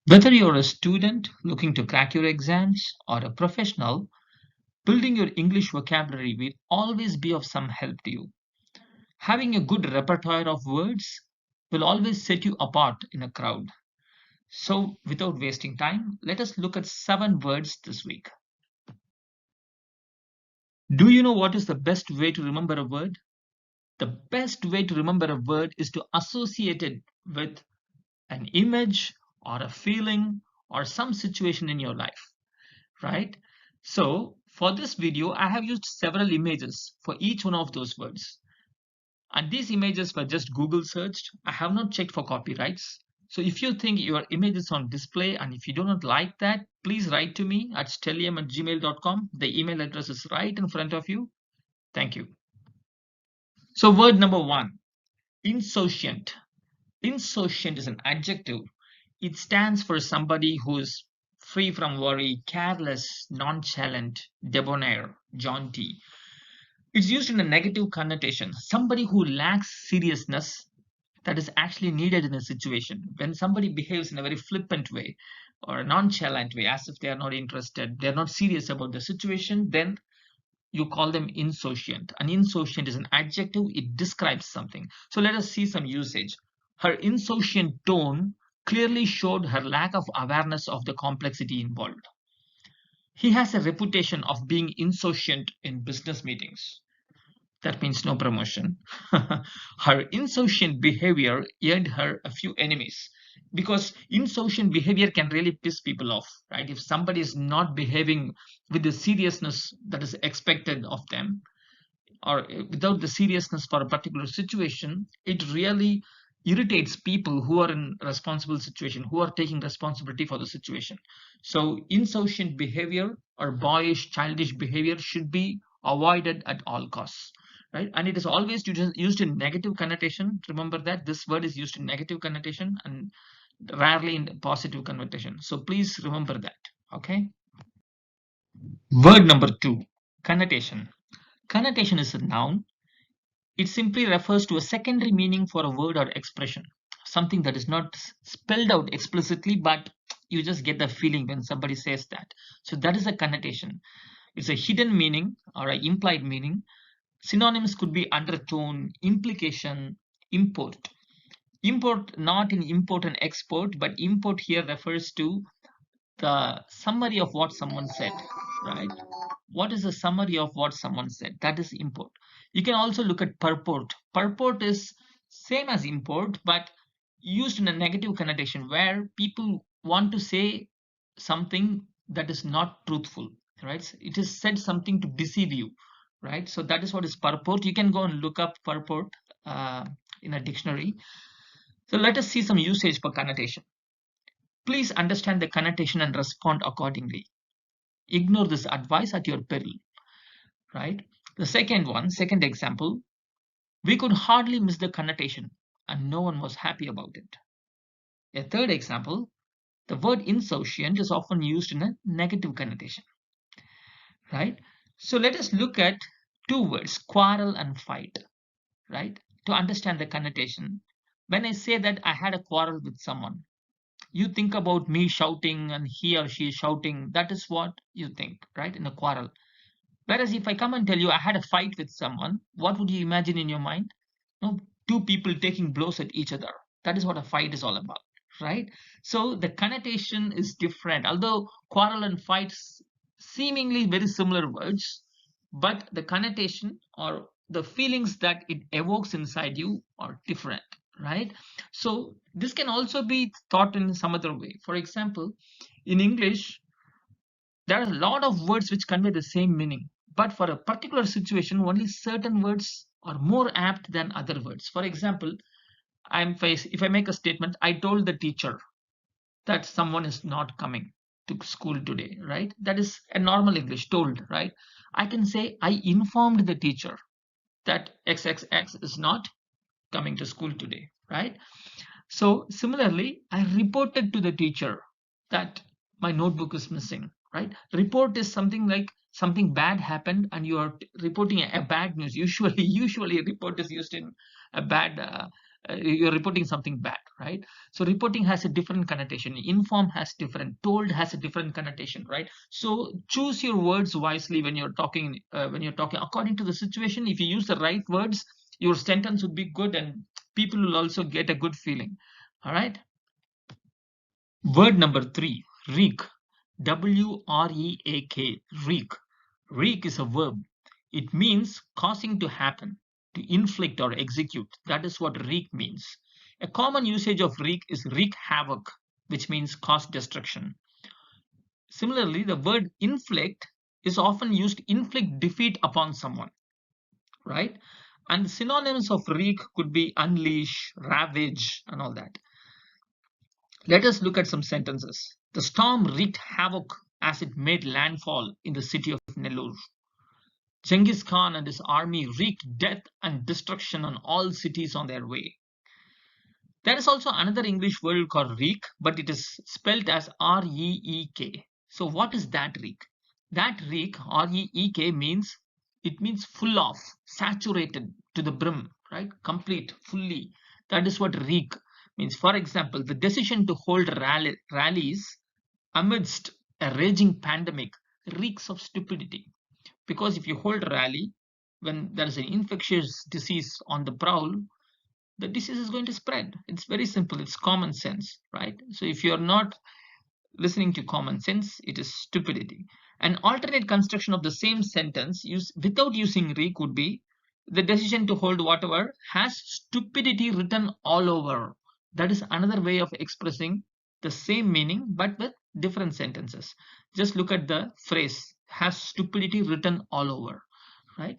Whether you're a student looking to crack your exams or a professional, building your English vocabulary will always be of some help to you. Having a good repertoire of words will always set you apart in a crowd. So, without wasting time, let us look at 7 words this week. Do you know what is the best way to remember a word? The best way to remember a word is to associate it with an image or a feeling or some situation in your life. Right? So for this video, I have used several images for each one of those words. And these images were just Google searched. I have not checked for copyrights. So if you think your image is on display and if you do not like that, please write to me at stellium@gmail.com. The email address is right in front of you. Thank you. So word number 1, insouciant. Insouciant is an adjective. It stands for somebody who is free from worry, careless, nonchalant, debonair, jaunty. It's used in a negative connotation. Somebody who lacks seriousness that is actually needed in a situation. When somebody behaves in a very flippant way or a nonchalant way, as if they are not interested, they're not serious about the situation, then you call them insouciant. An insouciant is an adjective, it describes something. So let us see some usage. Her insouciant tone clearly showed her lack of awareness of the complexity involved. He has a reputation of being insouciant in business meetings. That means no promotion. Her insouciant behavior earned her a few enemies because insouciant behavior can really piss people off, right? If somebody is not behaving with the seriousness that is expected of them, or without the seriousness for a particular situation, it really irritates people who are in responsible situation, who are taking responsibility for the situation. So insouciant behavior or boyish, childish behavior should be avoided at all costs, right? And it is always used in negative connotation. Remember that this word is used in negative connotation and rarely in positive connotation. So please remember that. Okay. Word number 2, connotation. Connotation is a noun. It simply refers to a secondary meaning for a word or expression, something that is not spelled out explicitly, but you just get the feeling when somebody says that. So that is a connotation. It's a hidden meaning or an implied meaning. Synonyms could be undertone, implication, import. Import not in import and export, but import here refers to the summary of what someone said, right? What is the summary of what someone said? That is import. You can also look at purport. Purport is same as import, but used in a negative connotation where people want to say something that is not truthful, right? It is said something to deceive you, right? So that is what is purport. You can go and look up purport in a dictionary. So let us see some usage for connotation. Please understand the connotation and respond accordingly. Ignore this advice at your peril, right? The second example, we could hardly miss the connotation and no one was happy about it. A third example, the word insouciant is often used in a negative connotation, right? So let us look at 2 words, quarrel and fight, right? To understand the connotation. When I say that I had a quarrel with someone, you think about me shouting and he or she is shouting. That is what you think, right? In a quarrel. Whereas if I come and tell you I had a fight with someone, what would you imagine in your mind? No, two people taking blows at each other. That is what a fight is all about, right? So the connotation is different. Although quarrel and fight seemingly very similar words, but the connotation or the feelings that it evokes inside you are different, right? So this can also be thought in some other way. For example, in English, there are a lot of words which convey the same meaning, but for a particular situation, only certain words are more apt than other words. For example, if I make a statement, I told the teacher that someone is not coming to school today, right? That is a normal English, told, right? I can say I informed the teacher that XXX is not coming to school today, right? So similarly, I reported to the teacher that my notebook is missing, right? Report is something like something bad happened and you are reporting a bad news. Usually a report is used in a bad you're reporting something bad, right? So reporting has a different connotation. Inform has different. Told has a different connotation, right? So choose your words wisely when you're talking. When you're talking according to the situation, if you use the right words, your sentence would be good, and people will also get a good feeling. All right. Word number 3, Reek. Wreak. Reek. Reek is a verb. It means causing to happen, to inflict or execute. That is what wreak means. A common usage of wreak is wreak havoc, which means cause destruction. Similarly, the word inflict is often used to inflict defeat upon someone, right? And synonyms of wreak could be unleash, ravage, and all that. Let us look at some sentences. The storm wreaked havoc as it made landfall in the city of Nellore. Genghis Khan and his army wreaked death and destruction on all cities on their way. There is also another English word called reek, but it is spelled as R-E-E-K. So what is that reek? That reek, R-E-E-K, means it means full of, saturated to the brim, right? Complete, fully. That is what reek means. For example, the decision to hold rallies amidst a raging pandemic reeks of stupidity. Because if you hold a rally when there is an infectious disease on the prowl, the disease is going to spread. It's very simple. It's common sense, right? So if you're not listening to common sense, it is stupidity. An alternate construction of the same sentence without using reek would be the decision to hold whatever has stupidity written all over. That is another way of expressing the same meaning but with different sentences. Just look at the phrase has stupidity written all over, right?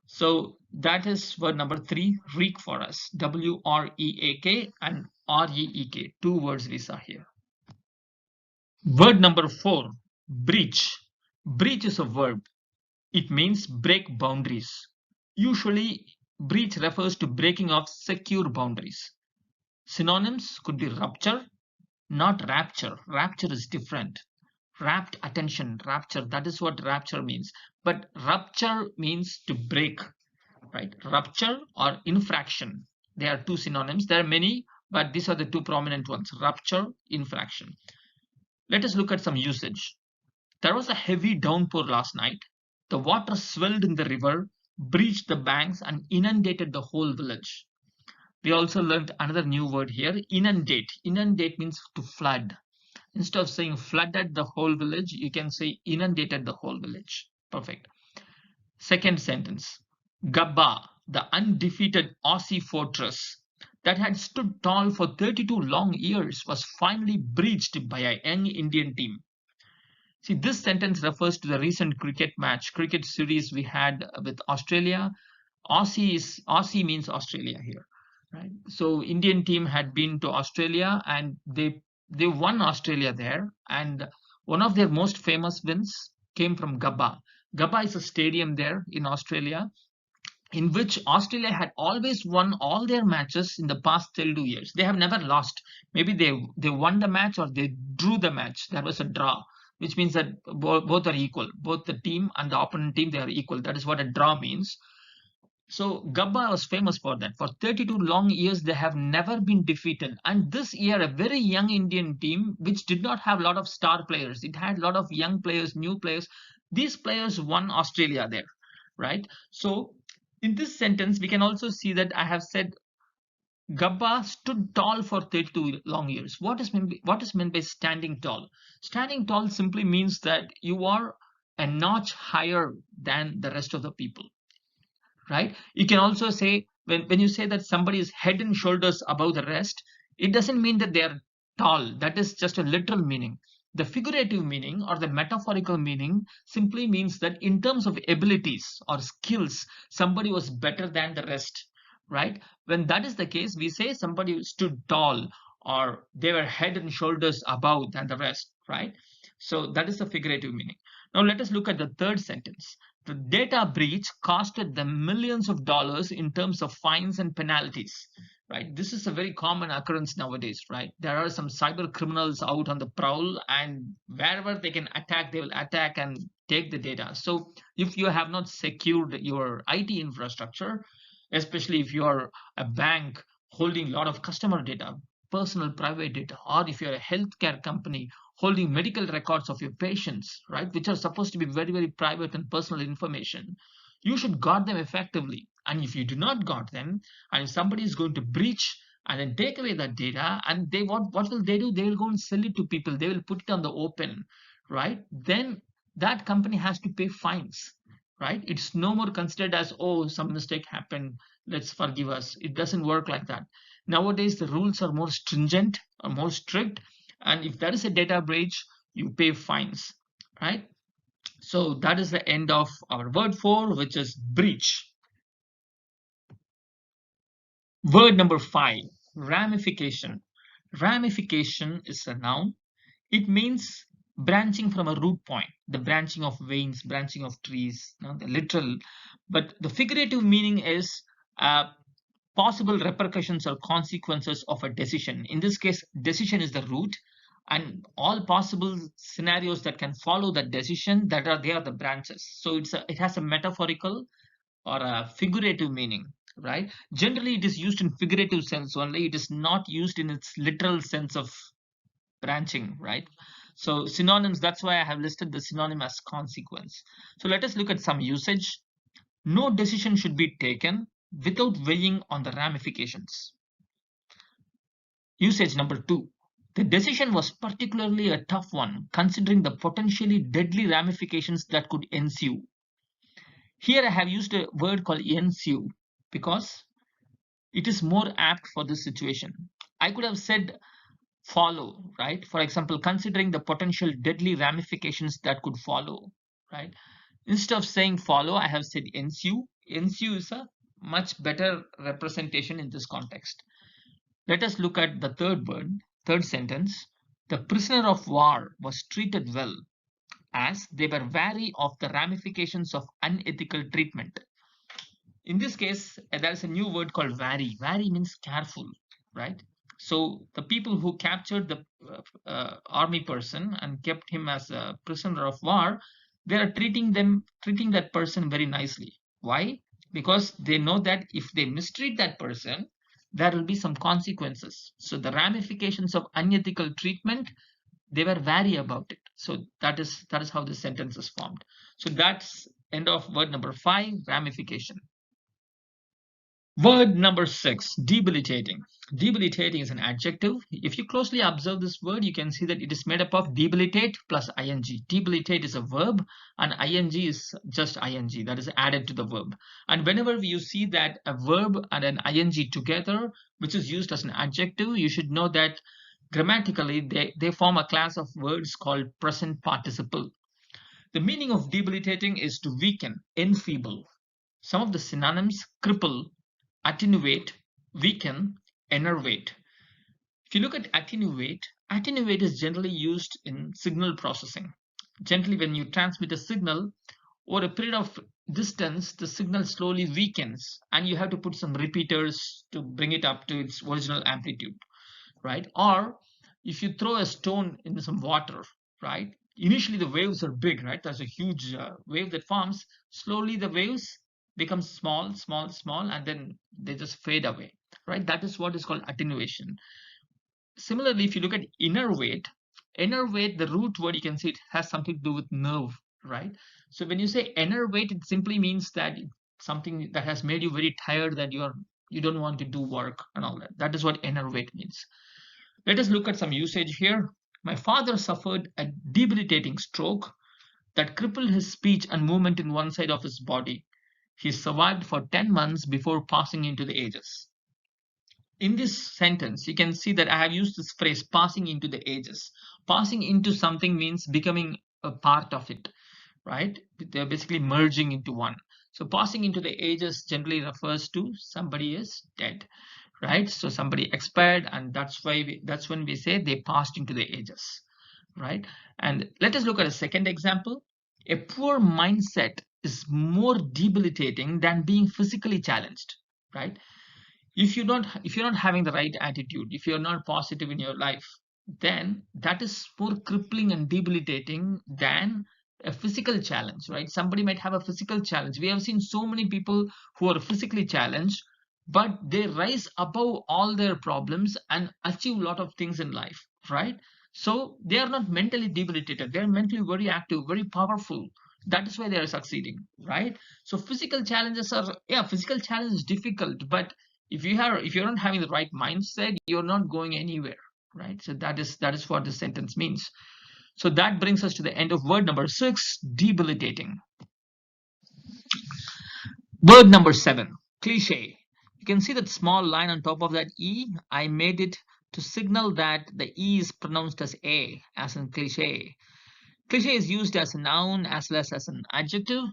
So that is word number 3, Reek for us. W-R-E-A-K and R-E-E-K. 2 words we saw here. Word number 4, breach. Breach is a verb. It means break boundaries. Usually, breach refers to breaking of secure boundaries. Synonyms could be rupture, not rapture. Rapture is different. Rapt attention, rapture, that is what rapture means. But rupture means to break, right? Rupture or infraction. There are 2 synonyms. There are many, but these are the 2 prominent ones, rupture, infraction. Let us look at some usage. There was a heavy downpour last night. The water swelled in the river, breached the banks, and inundated the whole village. We also learned another new word here, inundate. Inundate means to flood. Instead of saying flooded the whole village, you can say inundated the whole village. Perfect. Second sentence, Gabba, the undefeated Aussie fortress that had stood tall for 32 long years, was finally breached by a young Indian team. See, this sentence refers to the recent cricket series we had with Australia. Aussie means Australia here, right? So Indian team had been to Australia and they won Australia there. And one of their most famous wins came from Gabba. Gabba is a stadium there in Australia, in which Australia had always won all their matches in the past 32 years. They have never lost. Maybe they won the match or they drew the match. There was a draw, which means that both are equal. Both the team and the opponent team, they are equal. That is what a draw means. So Gabba was famous for that. For 32 long years, they have never been defeated. And this year, a very young Indian team, which did not have a lot of star players, it had a lot of young players, new players. These players won Australia there, right? So in this sentence, we can also see that I have said Gabba stood tall for 32 long years. What is meant by standing tall? Standing tall simply means that you are a notch higher than the rest of the people, right? You can also say when you say that somebody is head and shoulders above the rest, it doesn't mean that they are tall. That is just a literal meaning. The figurative meaning or the metaphorical meaning simply means that in terms of abilities or skills, somebody was better than the rest, right? When that is the case, we say somebody stood tall or they were head and shoulders above than the rest, right? So that is the figurative meaning. Now let us look at the third sentence. The data breach costed them millions of dollars in terms of fines and penalties, right? This is a very common occurrence nowadays, right? There are some cyber criminals out on the prowl, and wherever they can attack, they will attack and take the data. So if you have not secured your IT infrastructure, especially if you are a bank holding a lot of customer data, personal private data, or if you're a healthcare company holding medical records of your patients, right, which are supposed to be very, very private and personal information, you should guard them effectively. And if you do not guard them, and if somebody is going to breach and then take away that data, and they what will they do? They will go and sell it to people. They will put it on the open, right? Then that company has to pay fines, right? It's no more considered as, oh, some mistake happened, let's forgive us. It doesn't work like that. Nowadays the rules are more stringent or more strict, and if there is a data breach, you pay fines, right? So that is the end of our word 4, which is breach. Word number 5, ramification. Ramification is a noun. It means branching from a root point, the branching of veins, branching of trees, the literal. But the figurative meaning is possible repercussions or consequences of a decision. In this case, decision is the root, and all possible scenarios that can follow that decision, they are the branches. So it has a metaphorical or a figurative meaning, right? Generally it is used in figurative sense only. It is not used in its literal sense of branching, right? So synonyms, that's why I have listed the synonym as consequence. So let us look at some usage. No decision should be taken without weighing on the ramifications. Usage number 2. The decision was particularly a tough one, considering the potentially deadly ramifications that could ensue. Here I have used a word called ensue because it is more apt for this situation. I could have said follow, right? For example, considering the potential deadly ramifications that could follow, right? Instead of saying follow, I have said ensue. Ensue is a much better representation in this context. Let us look at the third sentence. The prisoner of war was treated well, as they were wary of the ramifications of unethical treatment. In this case, there is a new word called wary. Wary means careful, right? So the people who captured the army person and kept him as a prisoner of war, they are treating that person very nicely. Why? Because they know that if they mistreat that person, there will be some consequences. So the ramifications of unethical treatment, they were wary about it. So that is how this sentence is formed. So that's end of word number 5, ramification. Word number 6, debilitating. Debilitating is an adjective. If you closely observe this word, you can see that it is made up of debilitate plus ing. Debilitate is a verb and ing is just ing, that is added to the verb. And whenever you see that a verb and an ing together, which is used as an adjective, you should know that grammatically they form a class of words called present participle. The meaning of debilitating is to weaken, enfeeble. Some of the synonyms: cripple, attenuate, weaken, enervate. If you look at attenuate, attenuate is generally used in signal processing. Generally, when you transmit a signal over a period of distance, the signal slowly weakens and you have to put some repeaters to bring it up to its original amplitude, right? Or if you throw a stone in some water, right? Initially the waves are big, right? There's a huge wave that forms. Slowly the waves become small, small, small, and then they just fade away, right? That is what is called attenuation. Similarly, if you look at innervate, the root word, you can see it has something to do with nerve, right? So when you say innervate, it simply means that something that has made you very tired, that you don't want to do work and all that. That is what innervate means. Let us look at some usage here. My father suffered a debilitating stroke that crippled his speech and movement in one side of his body. He survived for 10 months before passing into the ages. In this sentence, you can see that I have used this phrase, passing into the ages. Passing into something means becoming a part of it, right? They're basically merging into one. So passing into the ages generally refers to somebody is dead, right? So somebody expired, and that's when we say they passed into the ages, right? And let us look at a second example. A poor mindset is more debilitating than being physically challenged, right? If you're not having the right attitude, if you're not positive in your life, then that is more crippling and debilitating than a physical challenge, right? Somebody might have a physical challenge. We have seen so many people who are physically challenged, but they rise above all their problems and achieve a lot of things in life, right? So they are not mentally debilitated. They are mentally very active, very powerful. That is why they are succeeding, right? So physical challenges are, yeah, physical challenge is difficult, but if you're not having the right mindset, you're not going anywhere, right? So that is what this sentence means. So that brings us to the end of word number 6, debilitating. Word number 7, cliche. You can see that small line on top of that E. I made it to signal that the E is pronounced as A, as in cliche. Cliche is used as a noun as well as an adjective.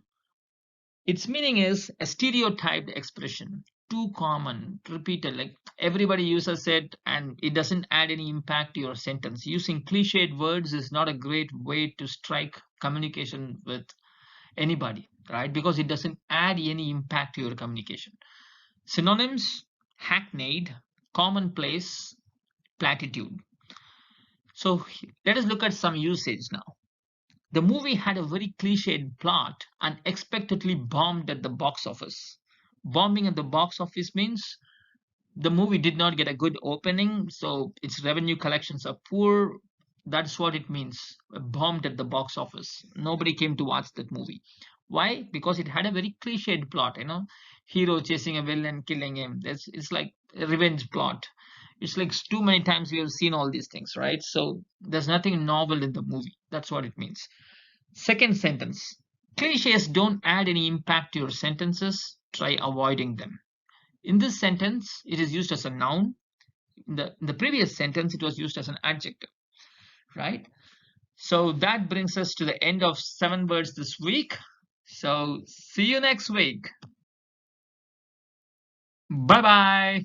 Its meaning is a stereotyped expression, too common, repeated, like everybody uses it and it doesn't add any impact to your sentence. Using cliched words is not a great way to strike communication with anybody, right? Because it doesn't add any impact to your communication. Synonyms: hackneyed, commonplace, platitude. So let us look at some usage now. The movie had a very cliched plot and unexpectedly bombed at the box office. Bombing at the box office means the movie did not get a good opening, so its revenue collections are poor. That's what it means. Bombed at the box office. Nobody came to watch that movie. Why? Because it had a very cliched plot, hero chasing a villain, killing him. It's like a revenge plot. It's like too many times we have seen all these things, right? So there's nothing novel in the movie. That's what it means. Second sentence. Cliches don't add any impact to your sentences. Try avoiding them. In this sentence, it is used as a noun. In the previous sentence, it was used as an adjective, right? So that brings us to the end of 7 words this week. So see you next week. Bye bye.